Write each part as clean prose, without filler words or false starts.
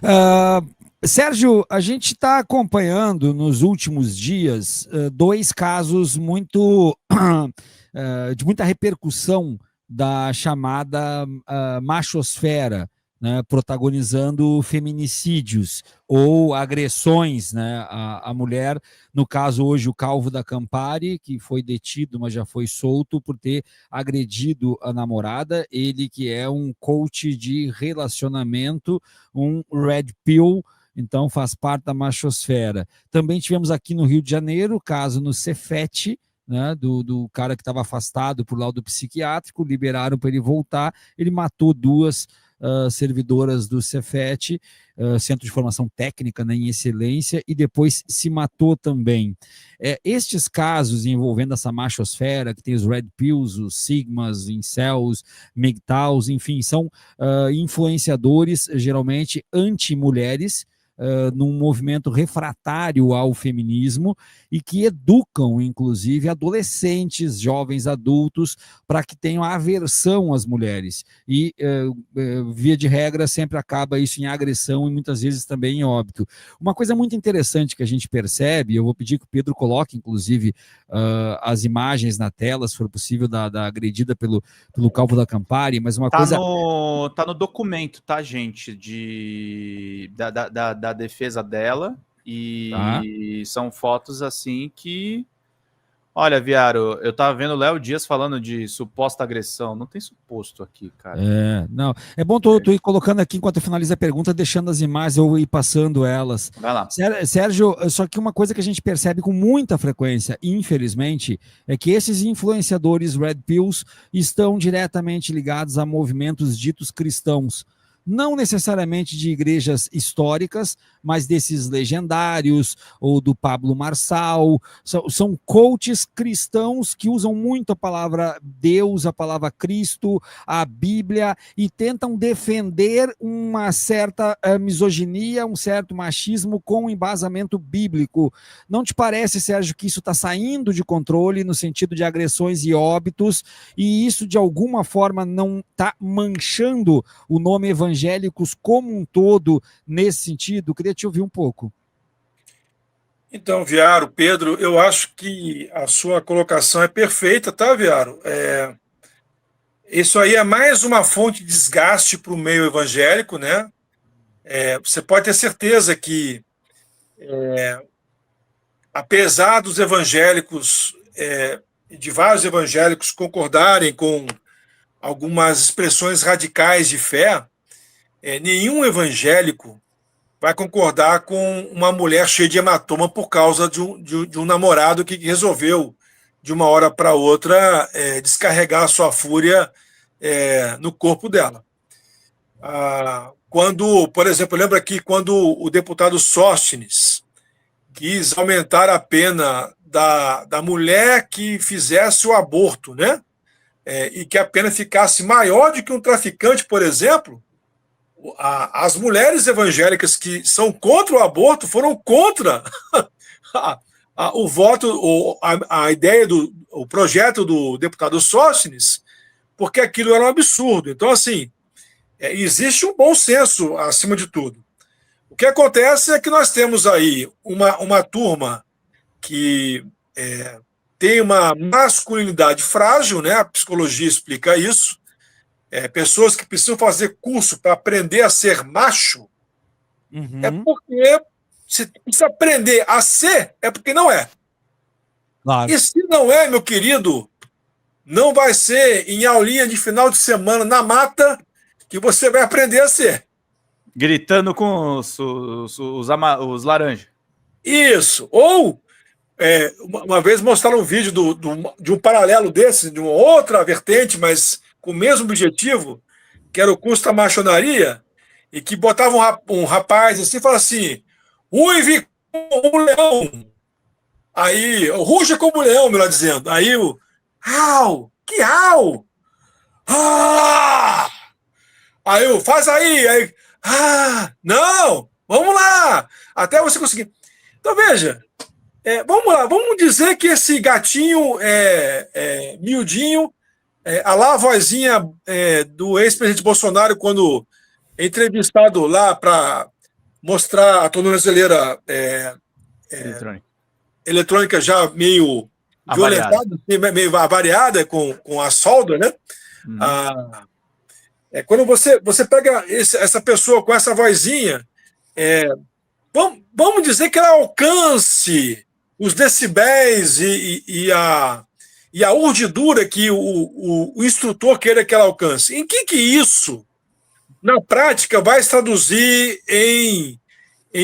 Ah, Sérgio, a gente está acompanhando nos últimos dias dois casos muito de muita repercussão da chamada machosfera, né, protagonizando feminicídios ou agressões, né, à mulher. No caso, hoje, o Calvo da Campari, que foi detido, mas já foi solto por ter agredido a namorada. Ele que é um coach de relacionamento, um red pill, então faz parte da machosfera. Também tivemos aqui no Rio de Janeiro o caso no Cefete, né, do cara que estava afastado por laudo psiquiátrico, liberaram para ele voltar, ele matou duas servidoras do Cefet, Centro de Formação Técnica, né, em Excelência, e depois se matou também. Estes casos envolvendo essa machosfera, que tem os Red Pills, os Sigmas, Incels, MGTOWs, enfim, são influenciadores, geralmente anti-mulheres, num movimento refratário ao feminismo e que educam, inclusive, adolescentes, jovens adultos, para que tenham aversão às mulheres. E, via de regra, sempre acaba isso em agressão e muitas vezes também em óbito. Uma coisa muito interessante que a gente percebe, eu vou pedir que o Pedro coloque, inclusive, as imagens na tela, se for possível, da agredida pelo Calvo da Campari, mas uma coisa... Tá no documento, tá, gente, da defesa dela, e são fotos assim que... Olha, Viaro, eu tava vendo o Léo Dias falando de suposta agressão. Não tem suposto aqui, cara. Não. É bom tu ir colocando aqui enquanto eu finalizo a pergunta, deixando as imagens ou ir passando elas. Vai lá. Sérgio, só que uma coisa que a gente percebe com muita frequência, infelizmente, é que esses influenciadores Red Pills estão diretamente ligados a movimentos ditos cristãos. Não necessariamente de igrejas históricas, mas desses legendários, ou do Pablo Marçal. São coaches cristãos que usam muito a palavra Deus, a palavra Cristo, a Bíblia, e tentam defender uma certa misoginia, um certo machismo com embasamento bíblico. Não te parece, Sérgio, que isso está saindo de controle no sentido de agressões e óbitos, e isso de alguma forma não está manchando o nome evangélicos como um todo nesse sentido? Queria te ouvir um pouco. Então, Viaro, Pedro, eu acho que a sua colocação é perfeita, tá, Viaro? Isso aí é mais uma fonte de desgaste para o meio evangélico, né? Você pode ter certeza que, apesar dos evangélicos, de vários evangélicos concordarem com algumas expressões radicais de fé, nenhum evangélico vai concordar com uma mulher cheia de hematoma por causa de um namorado que resolveu, de uma hora para outra, descarregar a sua fúria no corpo dela. Quando, por exemplo, eu lembro aqui quando o deputado Sóstenes quis aumentar a pena da mulher que fizesse o aborto, né? E que a pena ficasse maior do que um traficante, por exemplo. As mulheres evangélicas que são contra o aborto foram contra o voto, a ideia o projeto do deputado Sóstenes, porque aquilo era um absurdo. Então, assim, existe um bom senso acima de tudo. O que acontece é que nós temos aí uma turma que tem uma masculinidade frágil, né? A psicologia explica isso. Pessoas que precisam fazer curso para aprender a ser macho, porque se precisa aprender a ser, é porque não é. Claro. E se não é, meu querido, não vai ser em aulinha de final de semana na mata que você vai aprender a ser. Gritando com os laranjas. Isso. Ou, uma vez mostraram um vídeo de um paralelo desse, de uma outra vertente, mas com o mesmo objetivo, que era o curso da maçonaria, e que botava um rapaz assim e falava assim: uive como um leão. Aí, ruja como um leão, melhor dizendo. Aí o au, que au! Ah! Aí eu, faz aí, não, vamos lá, até você conseguir. Então veja, vamos lá, vamos dizer que esse gatinho miudinho, a vozinha do ex-presidente Bolsonaro, quando entrevistado lá para mostrar a tornozeleira eletrônica já meio violentada, meio avariada com a solda, né? Quando você pega essa pessoa com essa vozinha, vamos dizer que ela alcance os decibéis e a urdidura que o instrutor queira que ela alcance. Em que isso, na prática, vai se traduzir em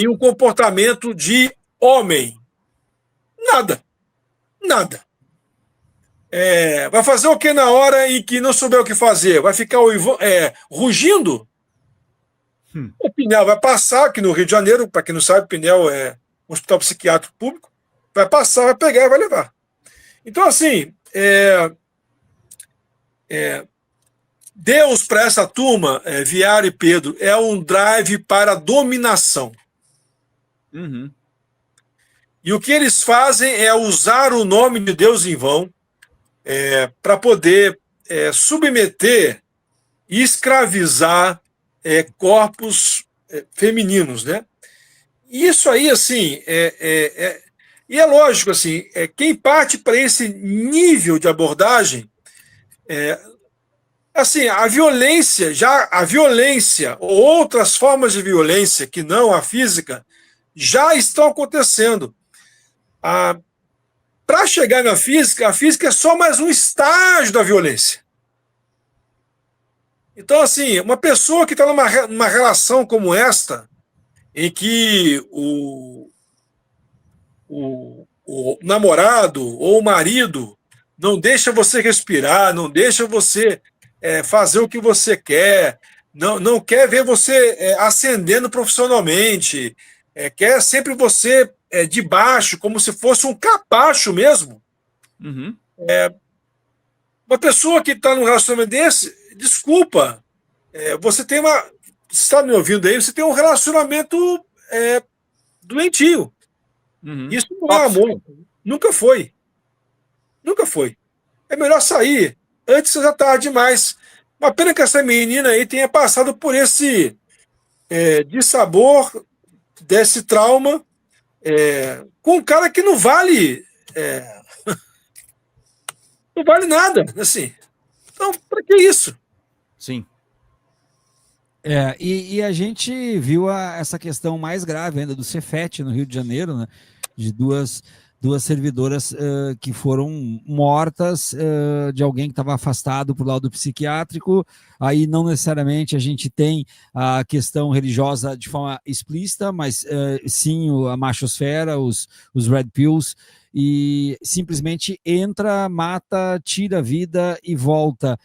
um comportamento de homem? Nada. Vai fazer o que na hora em que não souber o que fazer? Vai ficar rugindo? O Pinel vai passar, aqui no Rio de Janeiro, para quem não sabe, Pinel é um hospital psiquiátrico público, vai passar, vai pegar e vai levar. Então, assim, Deus, para essa turma, Viário e Pedro, é um drive para dominação. E o que eles fazem é usar o nome de Deus em vão para poder submeter e escravizar corpos femininos, né? E isso aí, assim, e é lógico, assim, quem parte para esse nível de abordagem, assim, a violência ou outras formas de violência que não a física já estão acontecendo. Para chegar na física, a física é só mais um estágio da violência. Então, assim, uma pessoa que está numa relação como esta, em que o namorado ou o marido não deixa você respirar, não deixa você fazer o que você quer, não quer ver você ascendendo profissionalmente, quer sempre você de baixo, como se fosse um capacho mesmo. Uma pessoa que está num relacionamento desse, desculpa, você está me ouvindo aí, você tem um relacionamento doentio. Isso não é amor. Nunca foi. É melhor sair antes que seja tarde demais. Uma pena que essa menina aí tenha passado por esse dissabor, desse trauma, com um cara que não vale não vale nada, assim. Então, para que isso? Sim. E a gente viu essa questão mais grave ainda do Cefet no Rio de Janeiro, né? De duas servidoras que foram mortas de alguém que estava afastado por laudo psiquiátrico. Aí não necessariamente a gente tem a questão religiosa de forma explícita, mas sim a machosfera, os red pills, e simplesmente entra, mata, tira a vida e volta.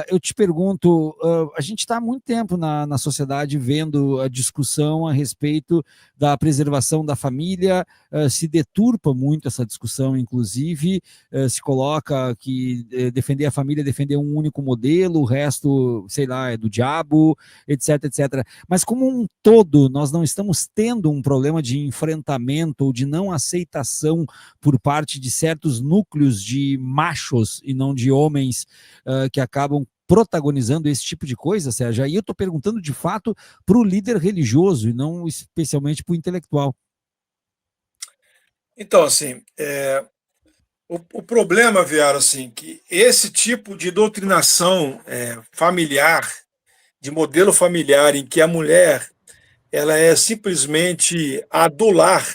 Eu te pergunto, a gente está há muito tempo na sociedade vendo a discussão a respeito da preservação da família, se deturpa muito essa discussão, inclusive, se coloca que defender a família é defender um único modelo, o resto, sei lá, é do diabo, etc, etc. Mas como um todo, nós não estamos tendo um problema de enfrentamento ou de não aceitação por parte de certos núcleos de machos e não de homens que acabam protagonizando esse tipo de coisa, Sérgio? Aí eu estou perguntando de fato para o líder religioso e não especialmente para o intelectual. Então, assim, o problema, Viário, assim, que esse tipo de doutrinação familiar, de modelo familiar, em que a mulher ela é simplesmente adular,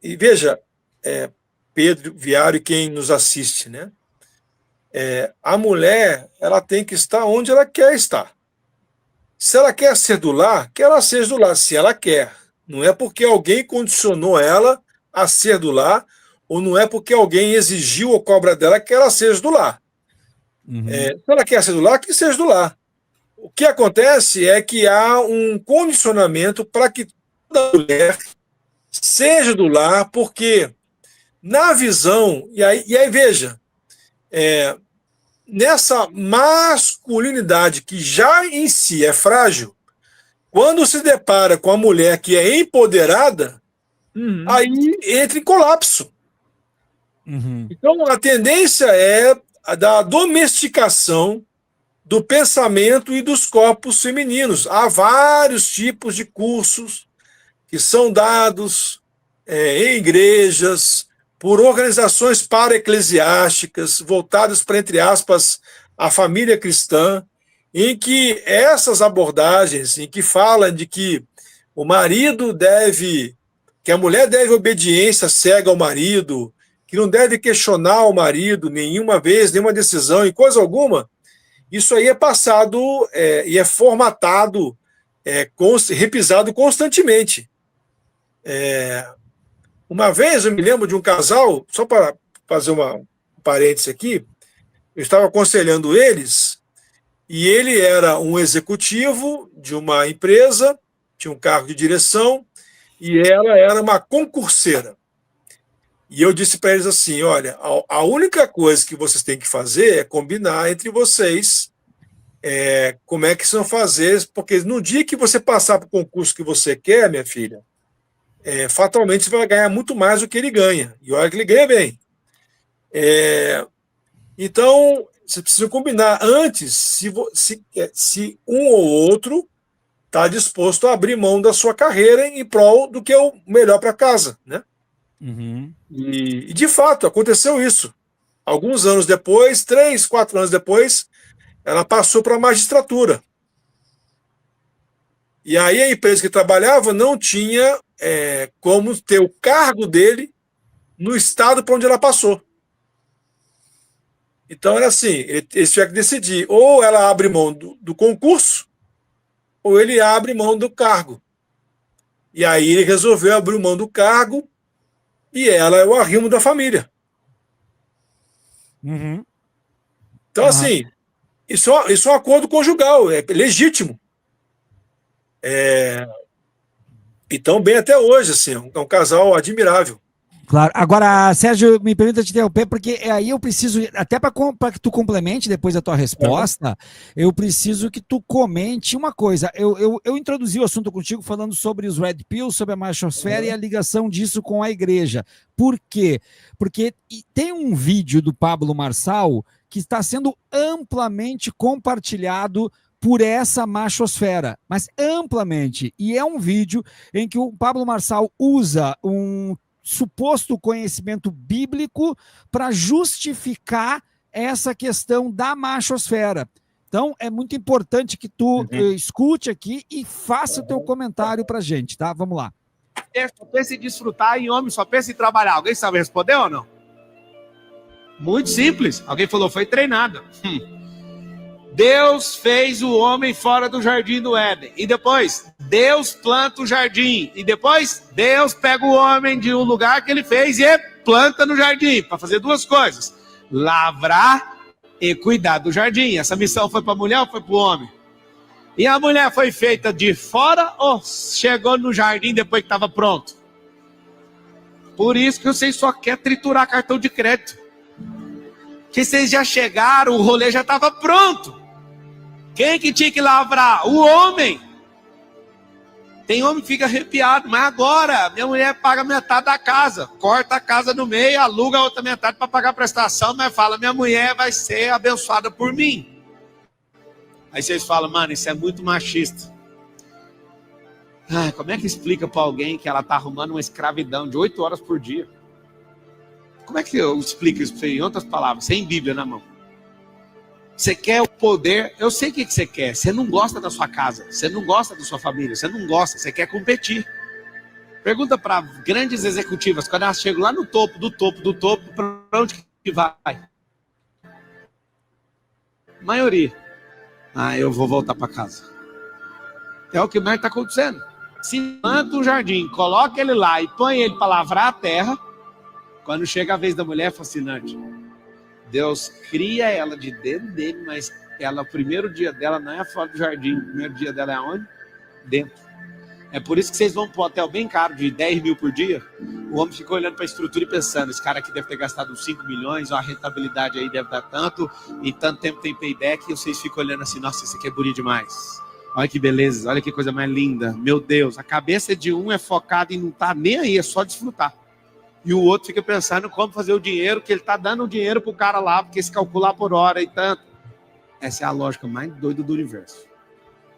e veja, Pedro, Viário e quem nos assiste, né? A mulher ela tem que estar onde ela quer estar. Se ela quer ser do lar, que ela seja do lar, se ela quer. Não é porque alguém condicionou ela a ser do lar, ou não é porque alguém exigiu ou cobra dela que ela seja do lar. Se ela quer ser do lar, que seja do lar. O que acontece é que há um condicionamento para que toda mulher seja do lar, porque na visão, e aí veja, nessa masculinidade que já em si é frágil, quando se depara com a mulher que é empoderada, aí entra em colapso. Então, a tendência é a da domesticação do pensamento e dos corpos femininos. Há vários tipos de cursos que são dados em igrejas, por organizações para-eclesiásticas, voltadas para, entre aspas, a família cristã, em que essas abordagens, em que falam de que que a mulher deve obediência cega ao marido, que não deve questionar o marido nenhuma vez, nenhuma decisão, em coisa alguma, isso aí é passado e é formatado, repisado constantemente. Uma vez eu me lembro de um casal, só para fazer um parêntese aqui, eu estava aconselhando eles, e ele era um executivo de uma empresa, tinha um cargo de direção, e ela era uma concurseira. E eu disse para eles assim, olha, a única coisa que vocês têm que fazer é combinar entre vocês como é que vocês vão fazer, porque no dia que você passar para o concurso que você quer, minha filha, fatalmente você vai ganhar muito mais do que ele ganha. E olha que ele ganha bem. Então, você precisa combinar antes se um ou outro está disposto a abrir mão da sua carreira em prol do que é o melhor para casa, né? Uhum. E, de fato, aconteceu isso. Alguns anos depois, 3, 4 anos depois, ela passou para a magistratura. E aí a empresa que trabalhava não tinha como ter o cargo dele no estado para onde ela passou. Então era assim, eles tinham que decidir, ou ela abre mão do concurso, ou ele abre mão do cargo. E aí ele resolveu abrir mão do cargo, e ela é o arrimo da família. Uhum. Então, assim, isso é um acordo conjugal, é legítimo. E tão bem até hoje, assim, é um casal admirável. Claro. Agora, Sérgio, me permita te interromper, porque aí eu preciso, até para que tu complemente depois da tua resposta, eu preciso que tu comente uma coisa. Eu introduzi o assunto contigo falando sobre os Red Pills, sobre a machosfera e a ligação disso com a igreja. Por quê? Porque tem um vídeo do Pablo Marçal que está sendo amplamente compartilhado por essa machosfera, mas amplamente. E é um vídeo em que o Pablo Marçal usa um suposto conhecimento bíblico para justificar essa questão da machosfera. Então, é muito importante que tu escute aqui e faça o teu comentário para a gente, tá? Vamos lá. Só pensa em desfrutar e homem só pensa em trabalhar. Alguém sabe responder ou não? Muito simples. Alguém falou, foi treinado. Deus fez o homem fora do jardim do Éden. E depois, Deus planta o jardim. E depois, Deus pega o homem de um lugar que ele fez e planta no jardim. Para fazer duas coisas. Lavrar e cuidar do jardim. Essa missão foi para a mulher ou foi para o homem? E a mulher foi feita de fora ou chegou no jardim depois que estava pronto? Por isso que vocês só querem triturar cartão de crédito. Que vocês já chegaram, o rolê já estava pronto. Quem que tinha que lavrar? O homem. Tem homem que fica arrepiado, mas agora minha mulher paga metade da casa, corta a casa no meio, aluga a outra metade para pagar a prestação, mas fala, minha mulher vai ser abençoada por mim. Aí vocês falam, mano, isso é muito machista. Como é que explica para alguém que ela está arrumando uma escravidão de 8 horas por dia? Como é que eu explico isso para você? Em outras palavras, sem Bíblia na mão. Você quer o poder, eu sei o que você quer. Você não gosta da sua casa, você não gosta da sua família, você não gosta, você quer competir. Pergunta para grandes executivas, quando elas chegam lá no topo, para onde que vai? Maioria. Eu vou voltar para casa. É o que mais está acontecendo. Se planta um jardim, coloca ele lá e põe ele para lavrar a terra, quando chega a vez da mulher é fascinante. Deus cria ela de dentro dele, mas o primeiro dia dela não é fora do jardim. O primeiro dia dela é onde? Dentro. É por isso que vocês vão para um hotel bem caro, de 10 mil por dia. O homem fica olhando para a estrutura e pensando, esse cara aqui deve ter gastado uns 5 milhões, a rentabilidade aí deve dar tanto, e tanto tempo tem payback, e vocês ficam olhando assim, nossa, isso aqui é bonito demais. Olha que beleza, olha que coisa mais linda. Meu Deus, a cabeça de um é focada em não estar nem aí, é só desfrutar. E o outro fica pensando como fazer o dinheiro, que ele está dando o dinheiro para o cara lá, porque se calcular por hora e tanto. Essa é a lógica mais doida do universo.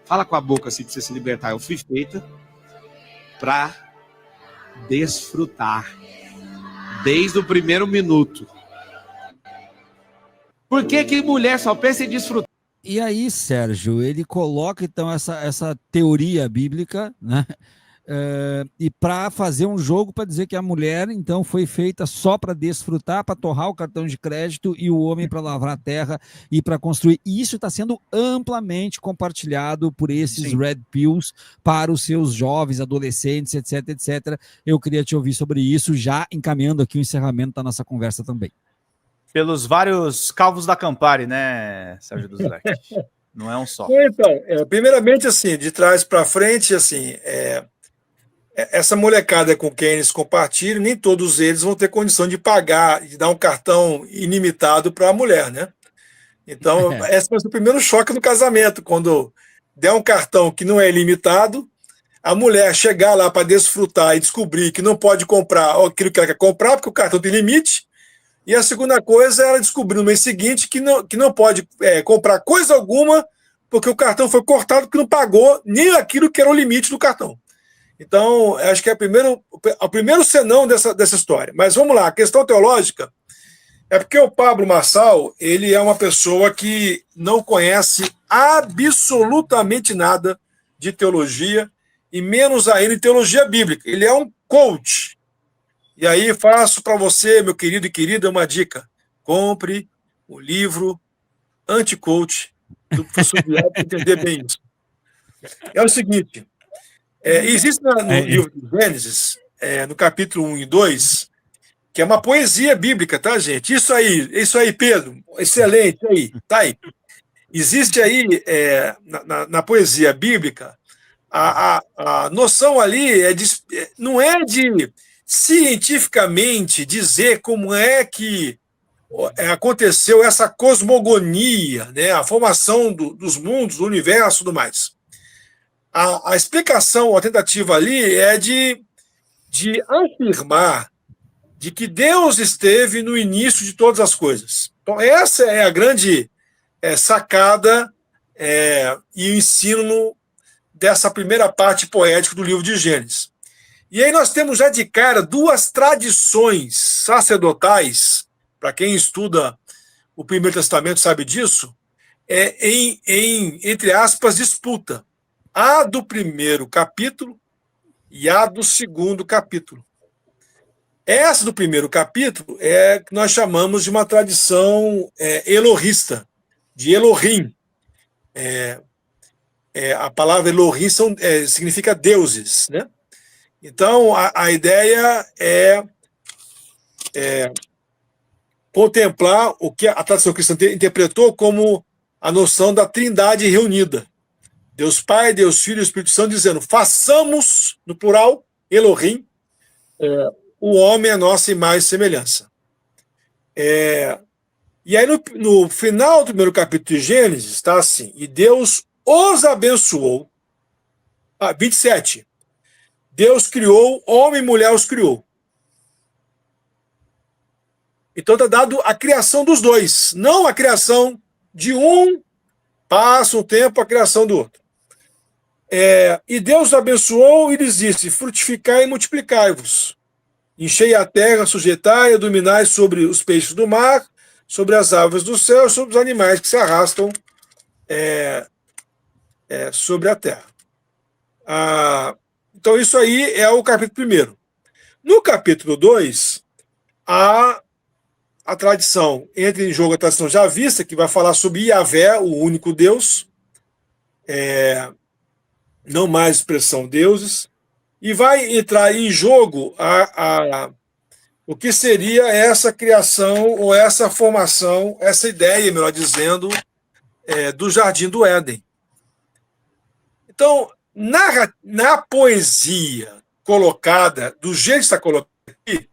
Fala com a boca assim pra você se libertar. Eu fui feita para desfrutar desde o primeiro minuto. Por que mulher só pensa em desfrutar? E aí, Sérgio, ele coloca então essa teoria bíblica, né? E para fazer um jogo para dizer que a mulher então foi feita só para desfrutar, para torrar o cartão de crédito, e o homem para lavrar a terra e para construir. E isso está sendo amplamente compartilhado por esses Sim. red pills para os seus jovens, adolescentes, etc, etc. Eu queria te ouvir sobre isso, já encaminhando aqui o encerramento da nossa conversa também. Pelos vários calvos da Campari, né, Sérgio Duzlek? Não é um só. Então, primeiramente, assim, de trás para frente, assim, essa molecada com quem eles compartilham, nem todos eles vão ter condição de pagar, de dar um cartão ilimitado para a mulher, né? Então, esse vai ser o primeiro choque no casamento, quando der um cartão que não é ilimitado, a mulher chegar lá para desfrutar e descobrir que não pode comprar aquilo que ela quer comprar, porque o cartão tem limite. E a segunda coisa é ela descobrir no mês seguinte que não pode comprar coisa alguma, porque o cartão foi cortado, porque não pagou nem aquilo que era o limite do cartão. Então, acho que é o primeiro senão dessa história. Mas vamos lá, a questão teológica é porque o Pablo Marçal, ele é uma pessoa que não conhece absolutamente nada de teologia, e menos ainda de teologia bíblica. Ele é um coach. E aí faço para você, meu querido e querida, uma dica. Compre o livro Anti-Coach do professor Bial para entender bem isso. É o seguinte, existe no livro de Gênesis, no capítulo 1 e 2, que é uma poesia bíblica, tá, gente? Isso aí, Pedro, excelente, aí, tá aí. Existe aí, na poesia bíblica, a noção ali não é de cientificamente dizer como é que aconteceu essa cosmogonia, né, a formação dos mundos, do universo e tudo mais. A explicação, a tentativa ali é de afirmar de que Deus esteve no início de todas as coisas. Então, essa é a grande sacada e o ensino dessa primeira parte poética do livro de Gênesis. E aí nós temos já de cara duas tradições sacerdotais, para quem estuda o Primeiro Testamento sabe disso, entre aspas, disputa. A do primeiro capítulo e a do segundo capítulo. Essa do primeiro capítulo é que nós chamamos de uma tradição elohista, de Elohim. A palavra Elohim significa deuses, né? Então, a ideia é contemplar o que a tradição cristã interpretou como a noção da trindade reunida. Deus Pai, Deus Filho e Espírito Santo, dizendo, façamos, no plural, Elohim, o homem a nossa imagem e semelhança. E aí, no final do primeiro capítulo de Gênesis, está assim, e Deus os abençoou. 27. Deus criou, homem e mulher os criou. Então está dado a criação dos dois, não a criação de um, passa um tempo, a criação do outro. E Deus abençoou e lhes disse, frutificai e multiplicai-vos. Enchei a terra, sujeitai e dominai sobre os peixes do mar, sobre as aves do céu, sobre os animais que se arrastam sobre a terra. Então, isso aí é o capítulo 1. No capítulo 2, há a tradição, entra em jogo a tradição já vista, que vai falar sobre Yahvé, o único Deus, não mais expressão deuses, e vai entrar em jogo o que seria essa criação, ou essa formação, essa ideia, melhor dizendo, do Jardim do Éden. Então, na poesia colocada, do jeito que está colocado aqui,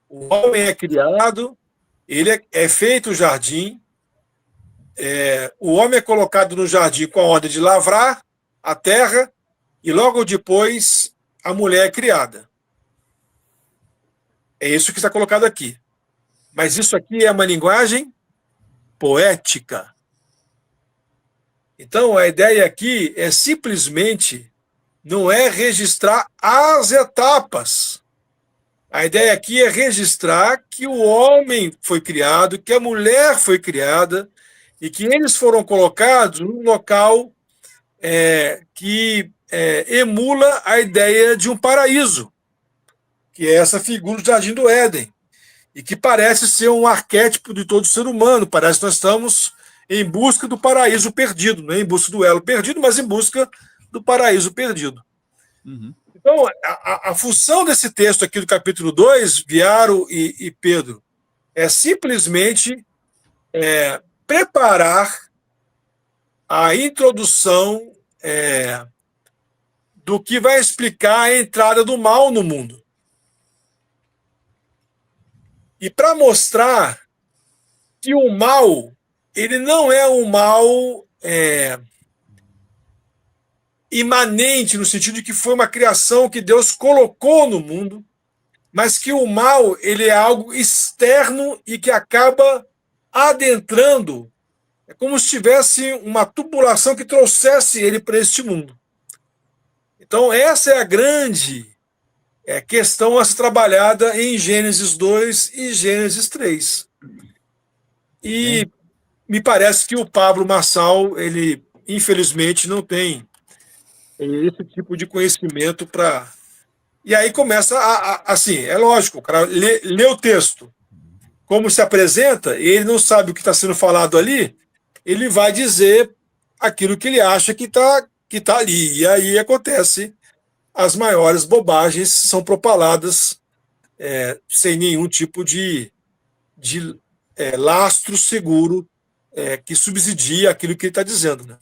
o homem é criado, ele é feito o jardim, o homem é colocado no jardim com a ordem de lavrar a terra, e logo depois a mulher é criada. É isso que está colocado aqui. Mas isso aqui é uma linguagem poética. Então, a ideia aqui é simplesmente não é registrar as etapas. A ideia aqui é registrar que o homem foi criado, que a mulher foi criada e que eles foram colocados num local que emula a ideia de um paraíso, que é essa figura do Jardim do Éden, e que parece ser um arquétipo de todo ser humano. Parece que nós estamos em busca do paraíso perdido, não é em busca do elo perdido, mas em busca do paraíso perdido. Uhum. Então, a função desse texto aqui do capítulo 2, Viaro e Pedro, é simplesmente preparar a introdução do que vai explicar a entrada do mal no mundo. E para mostrar que o mal, ele não é um mal imanente, no sentido de que foi uma criação que Deus colocou no mundo, mas que o mal, ele é algo externo e que acaba adentrando. É como se tivesse uma tubulação que trouxesse ele para este mundo. Então, essa é a grande questão a ser trabalhada em Gênesis 2 e Gênesis 3. E me parece que o Pablo Marçal, ele, infelizmente, não tem esse tipo de conhecimento para... E aí começa assim, é lógico, o cara lê o texto, como se apresenta, e ele não sabe o que está sendo falado ali, ele vai dizer aquilo que ele acha que tá ali. E aí acontece as maiores bobagens são propaladas sem nenhum tipo de lastro seguro que subsidia aquilo que ele está dizendo, né?